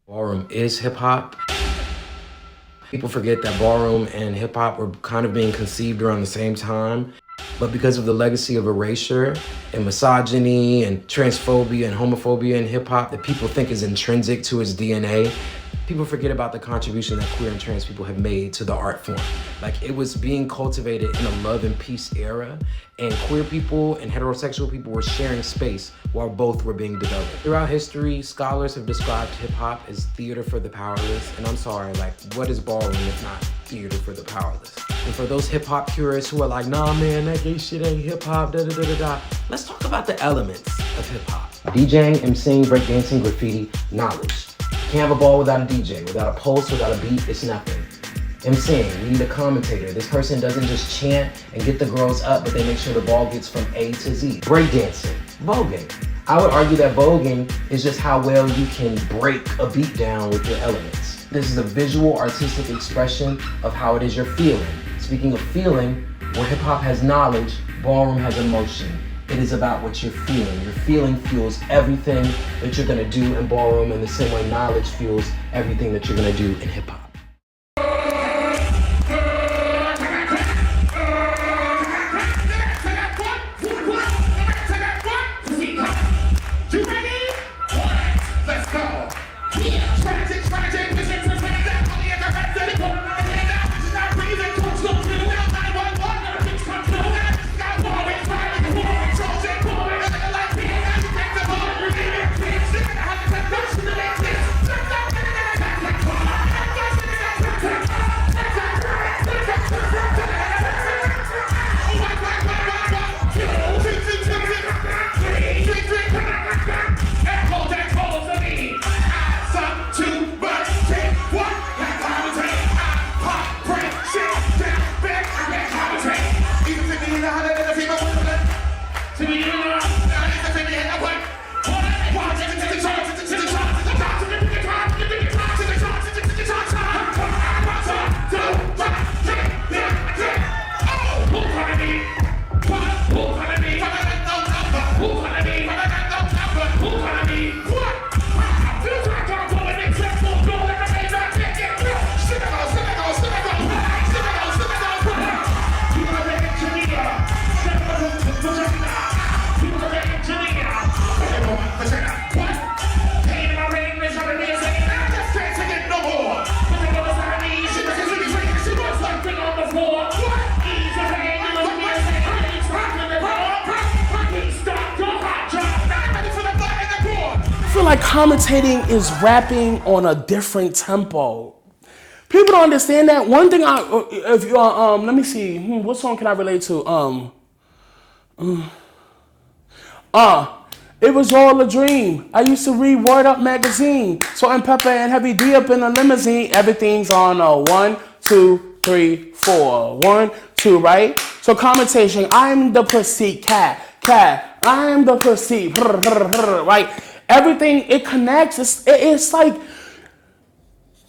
Ballroom is hip hop. People forget that ballroom and hip hop were kind of being conceived around the same time. But because of the legacy of erasure and misogyny and transphobia and homophobia in hip hop that people think is intrinsic to its DNA, people forget about the contribution that queer and trans people have made to the art form. Like, it was being cultivated in a love and peace era, and queer people and heterosexual people were sharing space while both were being developed. Throughout history, scholars have described hip hop as theater for the powerless, and I'm sorry, like, what is ballroom if not theater for the powerless? And for those hip hop purists who are like, nah man, that gay shit ain't hip hop, da da da da da, let's talk about the elements of hip hop. DJing, MCing, breakdancing, graffiti, knowledge. Can't have a ball without a DJ. Without a pulse, without a beat, it's nothing. MCing, we need a commentator. This person doesn't just chant and get the girls up, but they make sure the ball gets from A to Z. Breakdancing, voguing. I would argue that voguing is just how well you can break a beat down with your elements. This is a visual, artistic expression of how it is you're feeling. Speaking of feeling, where hip hop has knowledge, ballroom has emotion. It is about what you're feeling. Your feeling fuels everything that you're gonna do in ballroom in the same way knowledge fuels everything that you're gonna do in hip hop. I feel like commentating is rapping on a different tempo. People don't understand that. One thing if you let me see, what song can I relate to? It was all a dream. I used to read Word Up magazine. Salt and Pepper and Heavy D up in a limousine. Everything's on a 1, 2, 3, 4. 1, 2, right? So commentation. I'm the pussy cat. I'm the pussy, right? Everything it connects. It's like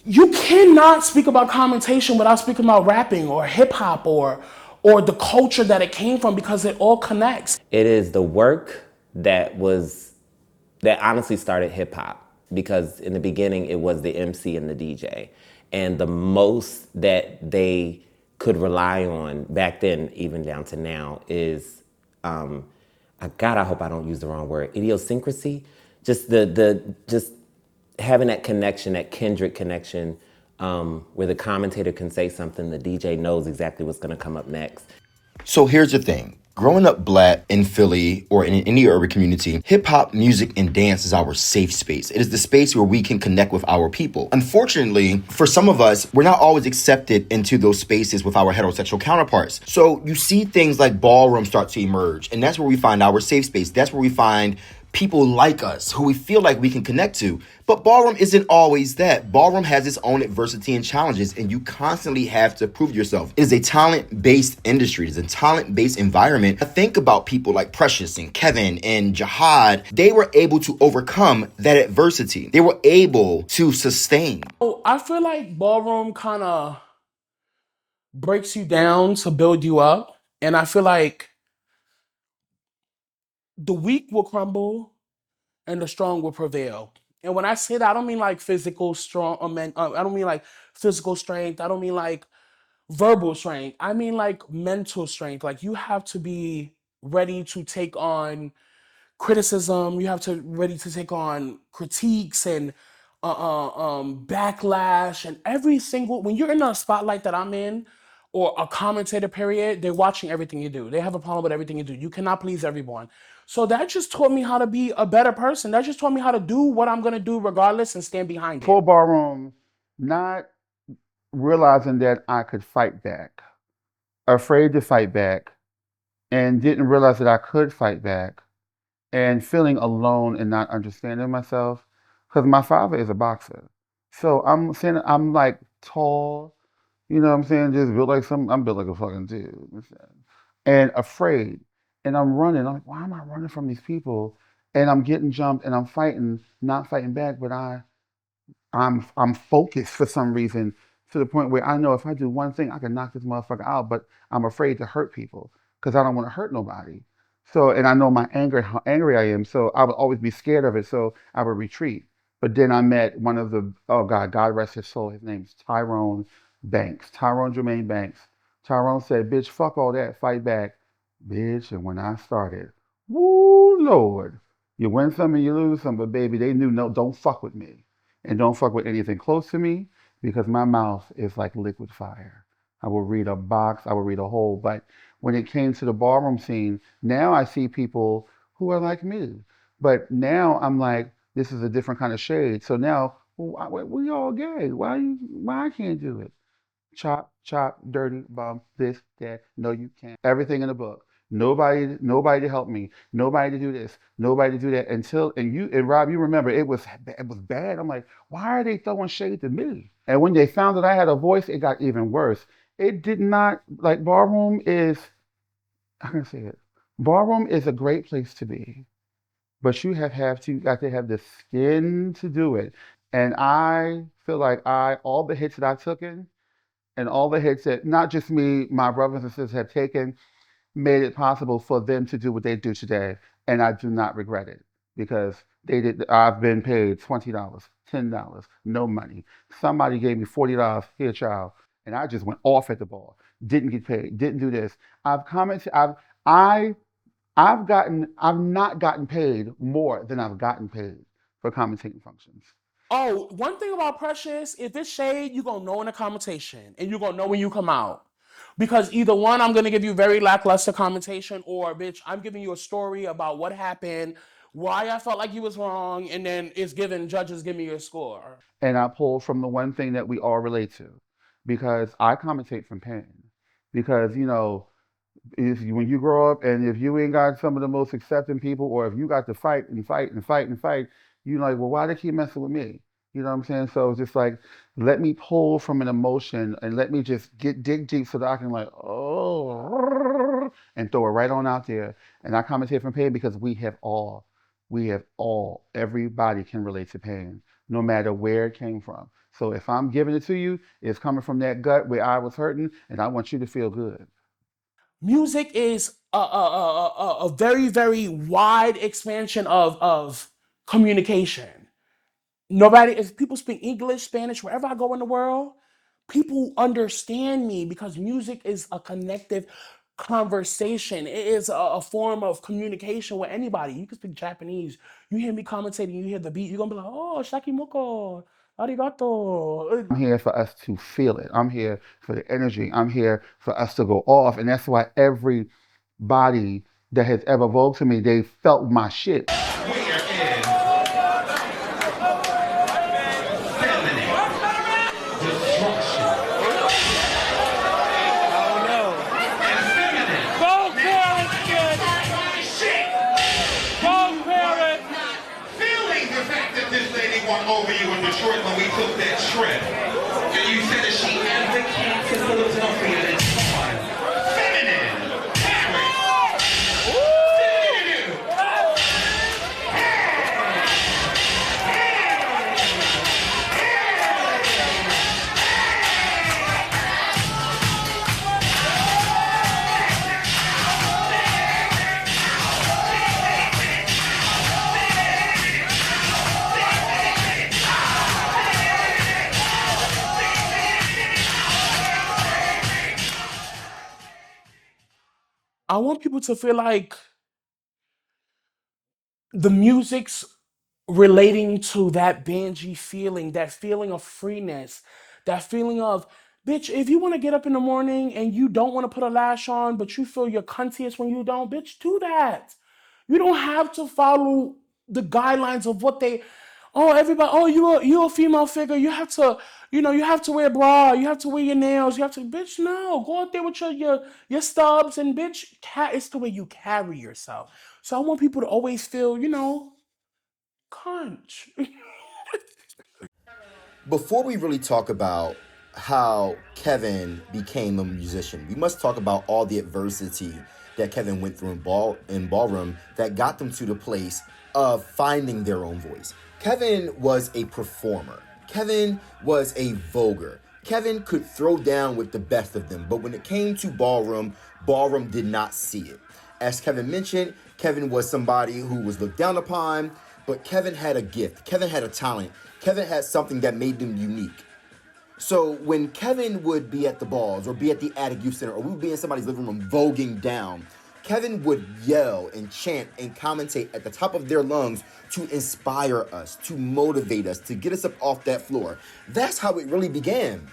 you cannot speak about commentation without speaking about rapping or hip hop or the culture that it came from, because it all connects. It is the work that honestly started hip hop, because in the beginning it was the MC and the DJ, and the most that they could rely on back then, even down to now, is I hope I don't use the wrong word, idiosyncrasy. Just just having that connection, that kindred connection, where the commentator can say something, the DJ knows exactly what's going to come up next. So here's the thing. Growing up Black in Philly or in any urban community, hip hop, music, and dance is our safe space. It is the space where we can connect with our people. Unfortunately, for some of us, we're not always accepted into those spaces with our heterosexual counterparts. So you see things like ballroom start to emerge, and that's where we find our safe space. That's where we find people like us who we feel like we can connect to. But ballroom isn't always that. Ballroom has its own adversity and challenges, and you constantly have to prove yourself. It is a talent-based industry. It's a talent-based environment. I think about people like Precious and Kevin and Jahad. They were able to overcome that adversity. They were able to sustain. Oh, I feel like ballroom kind of breaks you down to build you up. And I feel like the weak will crumble and the strong will prevail. And when I say that, I don't mean like physical strong. I don't mean like physical strength. I don't mean like verbal strength. I mean like mental strength. Like you have to be ready to take on criticism. You have to ready to take on critiques and backlash and every single. When you're in a spotlight that I'm in, or a commentator period, they're watching everything you do. They have a problem with everything you do. You cannot please everyone. So that just taught me how to be a better person. That just taught me how to do what I'm gonna do regardless and stand behind it. Full ballroom, not realizing that I could fight back, afraid to fight back, and didn't realize that I could fight back, and feeling alone and not understanding myself. Because my father is a boxer. So I'm saying I'm like tall, you know what I'm saying? Just built like I'm built like a fucking dude. You know what I'm saying? And afraid. And I'm running. I'm like, why am I running from these people? And I'm getting jumped and I'm fighting, not fighting back, but I'm focused for some reason to the point where I know if I do one thing, I can knock this motherfucker out, but I'm afraid to hurt people because I don't want to hurt nobody. So, and I know my anger, how angry I am. So I would always be scared of it. So I would retreat. But then I met one of the, oh God, God rest his soul. His name's Tyrone Jermaine Banks. Tyrone said, bitch, fuck all that, fight back. Bitch, and when I started, woo, Lord, you win some and you lose some, but baby, they knew, no, don't fuck with me. And don't fuck with anything close to me because my mouth is like liquid fire. I will read a box, I will read a whole. But when it came to the ballroom scene, now I see people who are like me. But now I'm like, this is a different kind of shade. So now, well, we all gay. Why I can't do it? Chop, chop, dirty, bum, this, that. No, you can't. Everything in the book. Nobody to help me. Nobody to do this. Nobody to do that. And Rob, you remember it was bad. I'm like, why are they throwing shade to me? And when they found that I had a voice, it got even worse. It did not like ballroom is. How can I say it? Ballroom is a great place to be, but you got to have the skin to do it. And I feel like all the hits that I took in and all the hits that not just me, my brothers and sisters have taken, made it possible for them to do what they do today. And I do not regret it because I've been paid $20, $10, no money. Somebody gave me $40, here, child, and I just went off at the ball. Didn't get paid, didn't do this. I've commented, I, I've not gotten paid more than I've gotten paid for commentating functions. Oh, one thing about Precious, if it's shade, you're going to know in the commentation and you're going to know when you come out. Because either one, I'm going to give you very lackluster commentation, or, bitch, I'm giving you a story about what happened, why I felt like you was wrong, and then judges give me your score. And I pull from the one thing that we all relate to because I commentate from pain. Because, when you grow up and if you ain't got some of the most accepting people, or if you got to fight and fight and fight and fight, you're like, well, why they keep messing with me? You know what I'm saying? So it's just like, let me pull from an emotion and let me just dig deep so that I can like, oh, and throw it right on out there. And I commentate from pain because everybody can relate to pain, no matter where it came from. So if I'm giving it to you, it's coming from that gut where I was hurting, and I want you to feel good. Music is a very, very wide expansion of communication. If people speak English, Spanish, wherever I go in the world, people understand me because music is a connective conversation. It is a form of communication with anybody. You can speak Japanese. You hear me commentating, you hear the beat, you're going to be like, oh, shakimoko, arigato. I'm here for us to feel it. I'm here for the energy. I'm here for us to go off. And that's why everybody that has ever voted to me, they felt my shit. Over you in Detroit when we took that trip. And you said that she advocates in Philadelphia and feminine. I want people to feel like the music's relating to that Benji feeling, that feeling of freeness, that feeling of, bitch, if you want to get up in the morning and you don't want to put a lash on, but you feel your cuntiest when you don't, bitch, do that. You don't have to follow the guidelines of what they. Oh, everybody. Oh, you're a female figure. You have to, you have to wear a bra. You have to wear your nails. You have to, bitch. No, go out there with your stubs and bitch. It's the way you carry yourself. So I want people to always feel, conch. Before we really talk about how Kevin became a musician, we must talk about all the adversity that Kevin went through in ballroom that got them to the place of finding their own voice. Kevin was a performer. Kevin was a voguer. Kevin could throw down with the best of them, but when it came to ballroom, ballroom did not see it. As Kevin mentioned, Kevin was somebody who was looked down upon, but Kevin had a gift. Kevin had a talent. Kevin had something that made him unique. So when Kevin would be at the balls or be at the Attic Youth Center or we would be in somebody's living room voguing down, Kevin would yell and chant and commentate at the top of their lungs to inspire us, to motivate us, to get us up off that floor. That's how it really began.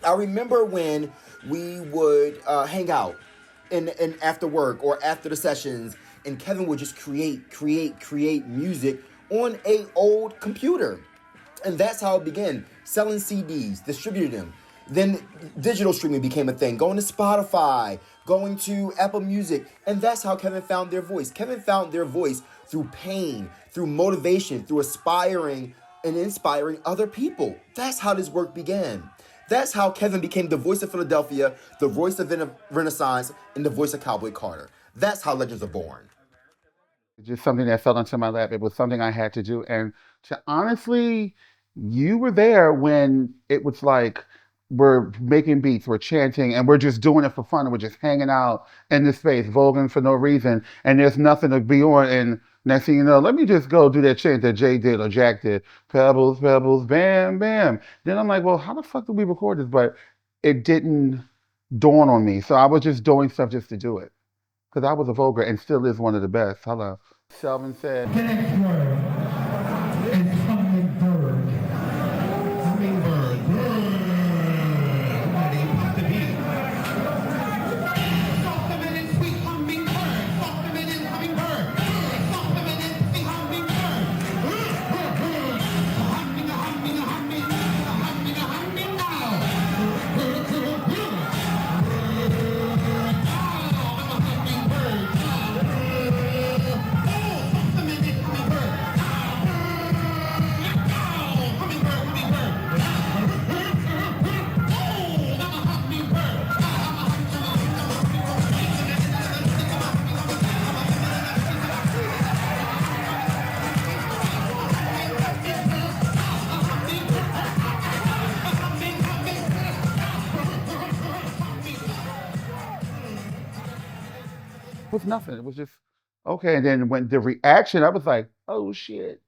I remember when we would hang out and after work or after the sessions, and Kevin would just create music on a old computer. And that's how it began. Selling CDs, distributing them. Then digital streaming became a thing. Going to Spotify, going to Apple Music. And that's how Kevin found their voice. Kevin found their voice through pain, through motivation, through aspiring and inspiring other people. That's how this work began. That's how Kevin became the voice of Philadelphia, the voice of Renaissance, and the voice of Cowboy Carter. That's how legends are born. Just something that fell into my lap. It was something I had to do. And to honestly, you were there when it was like we're making beats, we're chanting, and we're just doing it for fun. And we're just hanging out in this space, voguing for no reason. And there's nothing to be on. And next thing you know, let me just go do that chant that Jay did or Jack did. Pebbles, pebbles, bam, bam. Then I'm like, well, how the fuck did we record this? But it didn't dawn on me. So I was just doing stuff just to do it. Because I was a voguer and still is one of the best. Hello. Selvin said. The next word is hummingbird. Hummingbird. Somebody pop the beat. Soft a minute, sweet hummingbird. Soft a minute, hummingbird. Soft a minute, sweet hummingbird. Humming, humming, humming, humming, humming It was nothing. It was just, okay. And then when the reaction, I was like, oh shit.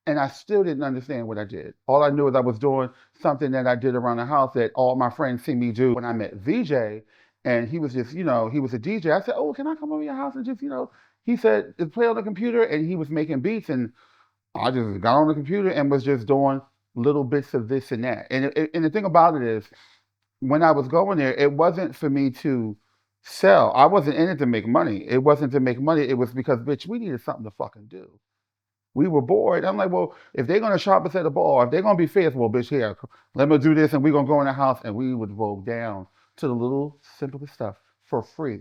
And I still didn't understand what I did. All I knew is I was doing something that I did around the house that all my friends see me do. When I met VJ, and he was just, he was a DJ. I said, oh, can I come over your house and just, he said, play on the computer, and he was making beats. And I just got on the computer and was just doing little bits of this and that. And the thing about it is, when I was going there, it wasn't for me to sell. I wasn't in it to make money. It wasn't to make money. It was because, bitch, we needed something to fucking do. We were bored. I'm like, well, if they're going to shop us at the bar, if they're going to be faithful, bitch, here, let me do this, and we're going to go in the house, and we would vogue down to the little simplest stuff for free.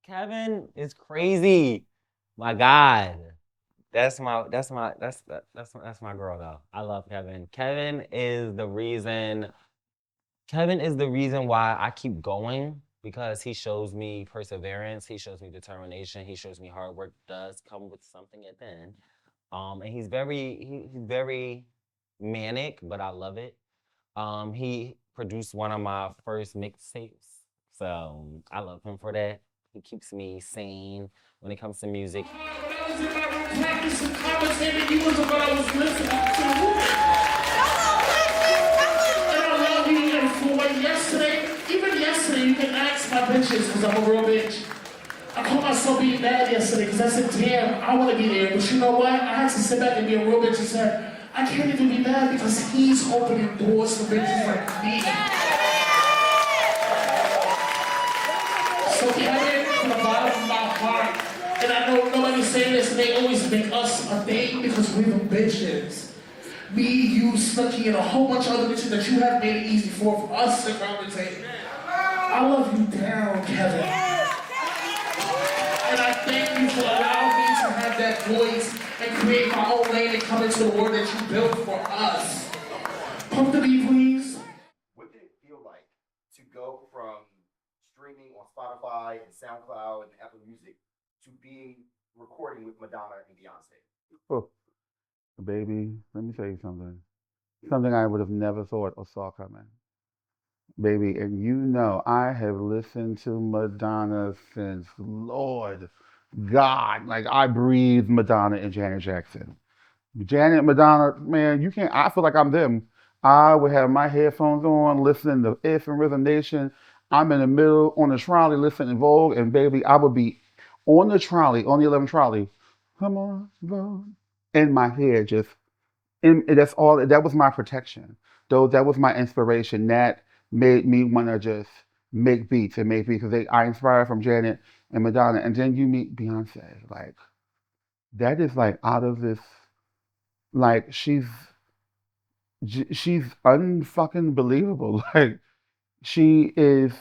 Kevin is crazy. My God. That's my girl though. I love Kevin. Kevin is the reason why I keep going, because he shows me perseverance, he shows me determination, he shows me hard work does come with something at the end. And he's very manic, but I love it. He produced one of my first mixtapes, so I love him for that. He keeps me sane when it comes to music. When I was in my room practicing commentating, you was the one I was listening to. And I love you. And for what even yesterday, you can ask my bitches, because I'm a real bitch. I called myself being mad yesterday because I said, damn, I want to be there. But you know what? I had to sit back and be a real bitch and say, I can't even be mad because he's opening doors for bitches like me. So Kevin, from the bottom of my heart, and I know nobody's saying this, and they always make us a thing because we're the bitches. Me, you, Snooki, and a whole bunch of other bitches that you have made it easy for us to commentate. I love you down, Kevin. And I thank you for allowing me to have that voice and create my own lane and come into the world that you built for us. Pump the beat, please. What did it feel like to go from streaming on Spotify and SoundCloud and Apple Music to being recording with Madonna and Beyonce? Oh, baby, let me tell you something. Something I would have never thought or saw coming. Baby, and you know, I have listened to Madonna since, Lord God, like I breathe Madonna and Janet Jackson. Janet, Madonna, man, you can't, I feel like I'm them. I would have my headphones on, listening to If and Rhythm Nation. I'm in the middle on the trolley listening to Vogue, and baby, I would be on the trolley, on the 11 trolley. Come on, Vogue. In my head, just, and that's all, that was my protection. Though that was my inspiration. That made me want to just make beats because I inspired from Janet and Madonna, and then you meet Beyonce. Like that is like out of this. Like she's unfucking believable. Like she is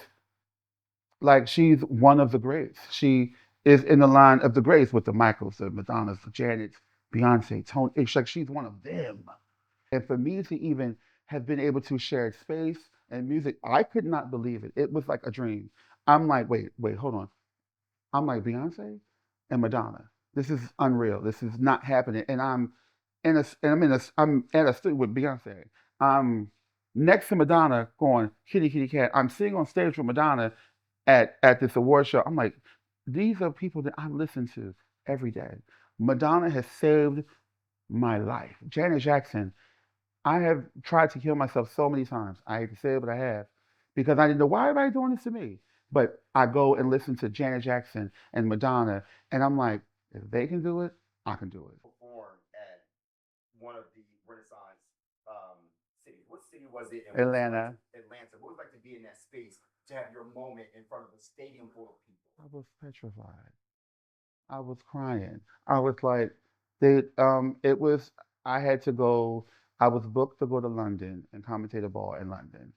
like she's one of the greats. She is in the line of the greats with the Michaels, the Madonnas, the Janets, Beyonce, Tony. It's like she's one of them. And for me to even have been able to share space and music, I could not believe it. It was like a dream. I'm like, wait, hold on. I'm like Beyonce and Madonna. This is unreal. This is not happening. And I'm at a studio with Beyonce. I'm next to Madonna going kitty kitty cat. I'm sitting on stage with Madonna at this award show. I'm like, these are people that I listen to every day. Madonna has saved my life. Janet Jackson, I have tried to kill myself so many times. I hate to say it, but I have. Because I didn't know why everybody doing this to me. But I go and listen to Janet Jackson and Madonna, and I'm like, if they can do it, I can do it. Perform at one of the Renaissance cities. What city was it? Atlanta. Atlanta. What was it like to be in that space, to have your moment in front of a stadium full of people? I was petrified. I was crying. I was like, I had to go, I was booked to go to London and commentate a ball in London.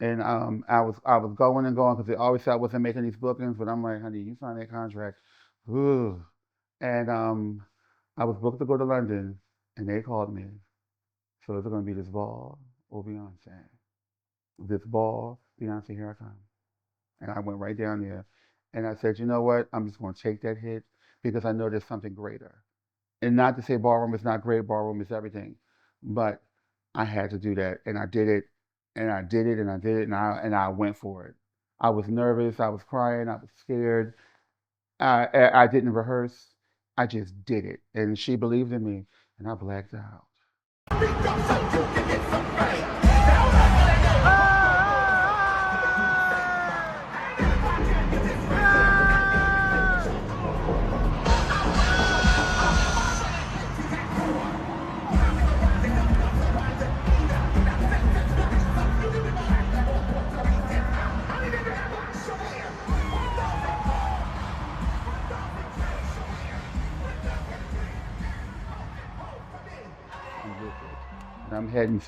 And I was going and going because they always said I wasn't making these bookings, but I'm like, honey, you signed that contract. Ooh. And I was booked to go to London, and they called me. So is it going to be this ball or Beyonce? This ball, Beyonce, here I come. And I went right down there, and I said, you know what? I'm just going to take that hit because I know there's something greater. And not to say Ballroom is not great, Ballroom is everything, but I had to do that, and I did it. And I did it, and I did it, and I went for it. I was nervous, I was crying, I was scared. I didn't rehearse. I just did it. And she believed in me, and I blacked out.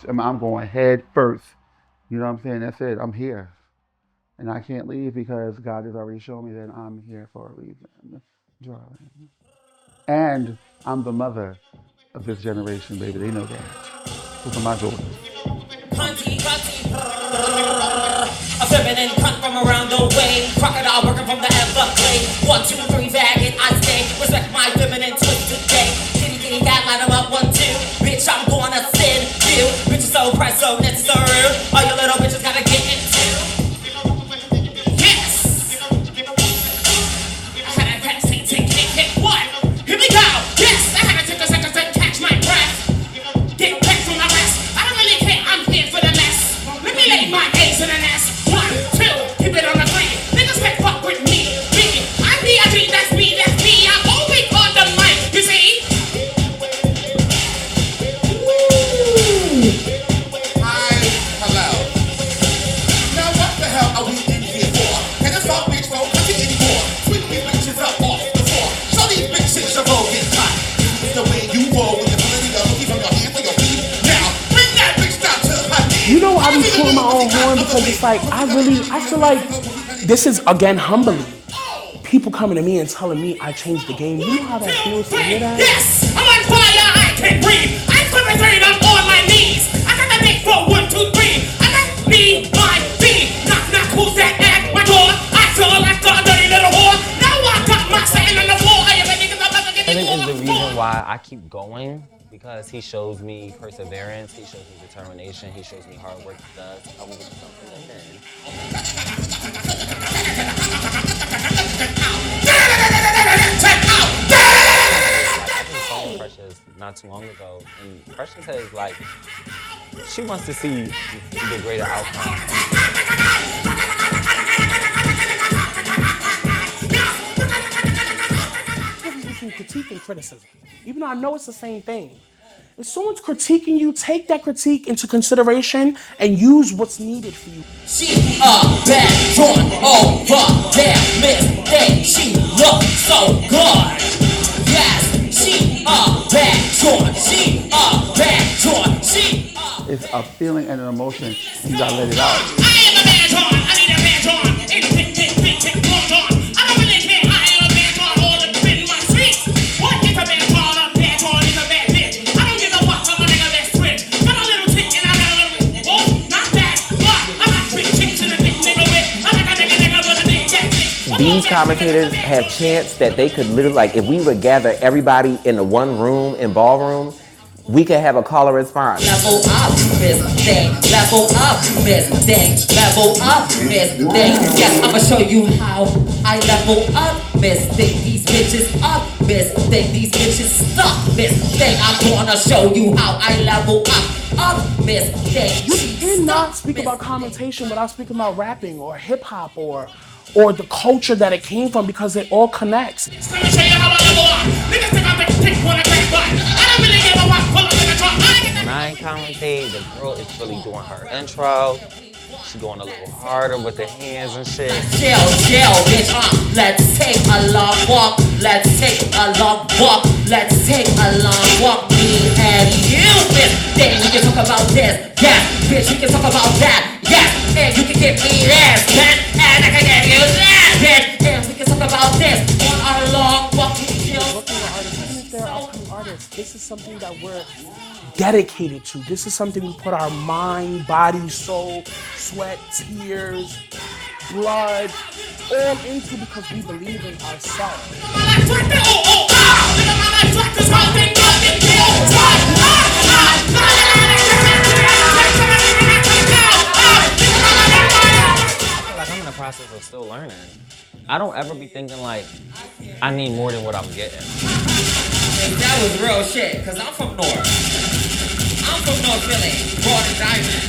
I'm going head first. You know what I'm saying? That's it. I'm here. And I can't leave because God has already shown me that I'm here for a reason, darling. And I'm the mother of this generation, baby. They know that. Those are my daughters. A feminine cunt from around the way. Crocodile working from the Everglades. 1, 2, 3, faggot, I stay. Respect my feminine twist today. Kitty kitty cat like are we in here for? Can I stop bitch won't touch it anymore? Sweep these bitches up off the floor. Show these bitches your roll get hot. It's the way you roll with the ability to hook from your hand to your feet. Now, bring that bitch down to her knees. You know, I be tooting my own horn because it's like, I feel like this is, again, humbling. People coming to me and telling me I changed the game. You know how that feels to hear that? Yes, I'm on fire, I can't breathe. I'm concentrating, I'm on my knees. I got the big 4, 1, 2, 3. I got me, my B. Knock, knock, who's that at my door? I feel like a dirty little whore. Now I got my setting on the floor. I think is the reason why I keep going, because he shows me perseverance, he shows me determination, he shows me hard work does come with something at the end. I saw Precious not too long ago, and Precious says like she wants to see the greater outcome. Between critique and criticism, even though I know it's the same thing. If someone's critiquing you, take that critique into consideration and use what's needed for you. She a bad joint over there, mistake. She looks so good. Yes, she a bad joint. She a bad joint. She a. It's a feeling and an emotion. You gotta let it out. I am a bad joint. I need a bad joint. Anything, long on. I don't really care. I am a bad joint. All up in my streets. What is a bad joint? A bad joint is a bad bitch. I don't give a fuck. I'm a nigga that's switch. Got a little tick and I got a little. Oh, not that. What? I got 3 chicks in a big nigga with. I like a nigga with a big jack chick. These commentators have chance that they could literally, like, if we would gather everybody in the one room in Ballroom, we could have a caller response. Level up, Miss Thing. Level up, Miss Thing. Level up, Miss Thing. Yes, I'ma show you how I level up, Miss Thing. These bitches up, Miss Thing. These bitches stuck, Miss Thing. I'm gonna show you how I level up, Miss Thing. You cannot speak about commentation without speaking about rapping or hip hop or the culture that it came from, because it all connects. Let me show you how I level up. Niggas think I'm a tick when I take one. I don't really give a fuck. Pull up in the trunk. When I commentate, the girl is really doing her intro. She going a little harder with the hands and shit. Chill, bitch. Let's take a long walk. Let's take a long walk. Let's take a long walk. Me and you, bitch. Then we can talk about this. Yes, bitch, we can talk about that. Yes, and you can give me this, bitch. And I can give you that, bitch. And we can talk about this on our long walk. Working with artists, even if they're upcoming artists, this is something that we're dedicated to. This is something we put our mind, body, soul, sweat, tears, blood, all into, because we believe in ourselves. Like, I'm in the process of still learning. I don't ever be thinking like I need more than what I'm getting. That was real shit, cause I'm from North. I'm from North Philly, born and diamond.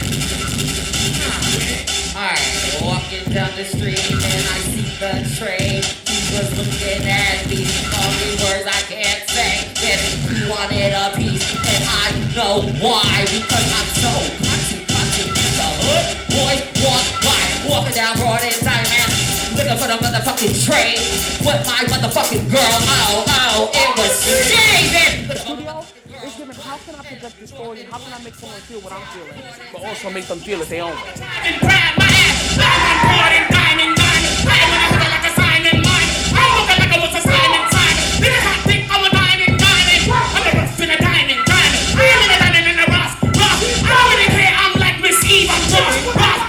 Alright, walking down the street and I see the train. He was looking at me, all the words I can't say. Then he wanted a piece, and I know why. Because I'm so country. The hood boys walk by, walking down broad and diamond. Looking for the motherfucking train with my motherfucking girl. Oh, it was shaving. The studio is given, how can I project this story and how can I make someone feel what I'm feeling, but also make them feel it their own way. And grab my ass, I'm broad and diamond. I am gonna like a sign in mine. I'm looking like I was a sign in time. Did I think I'm a diamond? I'm the rust in a diamond. I am in a diamond in the rust. I don't really care, I'm like Miss Eve. I'm rust.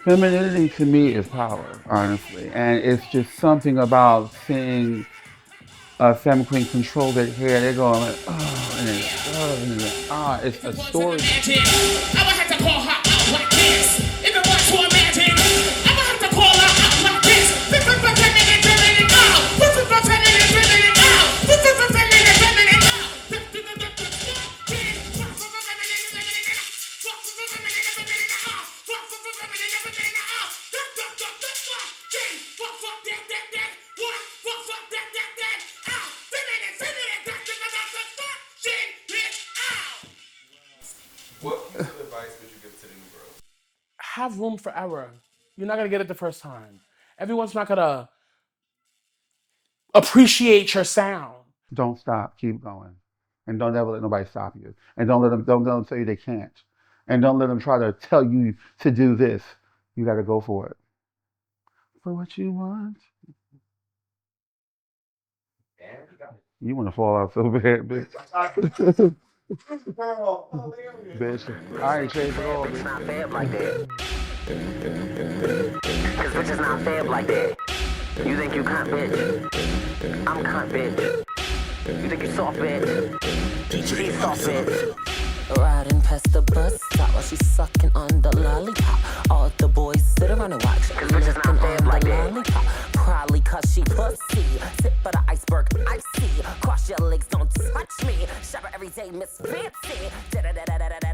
Femininity to me is power, honestly. And it's just something about seeing a femme queen control their hair. They're going like, oh, and then, it's a story. I would have to call her out like this. If it was to imagine, I would have to call her out like this. This is pretending and dribbling it out. This is pretending and dribbling it out. This is pretending and dribbling it out. What piece of advice would you give to the new have room for error. You're not gonna get it the first time. Everyone's not gonna appreciate your sound. Don't stop. Keep going. And don't ever let nobody stop you. And don't let them tell you they can't. And don't let them try to tell you to do this. You got to go for it. For what you want. You want to fall out so bad, bitch. Bitch, I ain't changed at all, bitch. It's not fair like that. Cause bitch is not fair like that. You think you cunt, bitch? I'm cunt, bitch. You think you soft, bitch? She's soft, bitch. Riding past the bus stop while she's sucking on the lollipop. All the boys sit around and watch. Cause bitch is not fair like that. Probably cause she pussy. Tip of the iceberg, I see. Cross your legs, don't touch me. Shop her every day, Miss Fancy. Da da da da da da.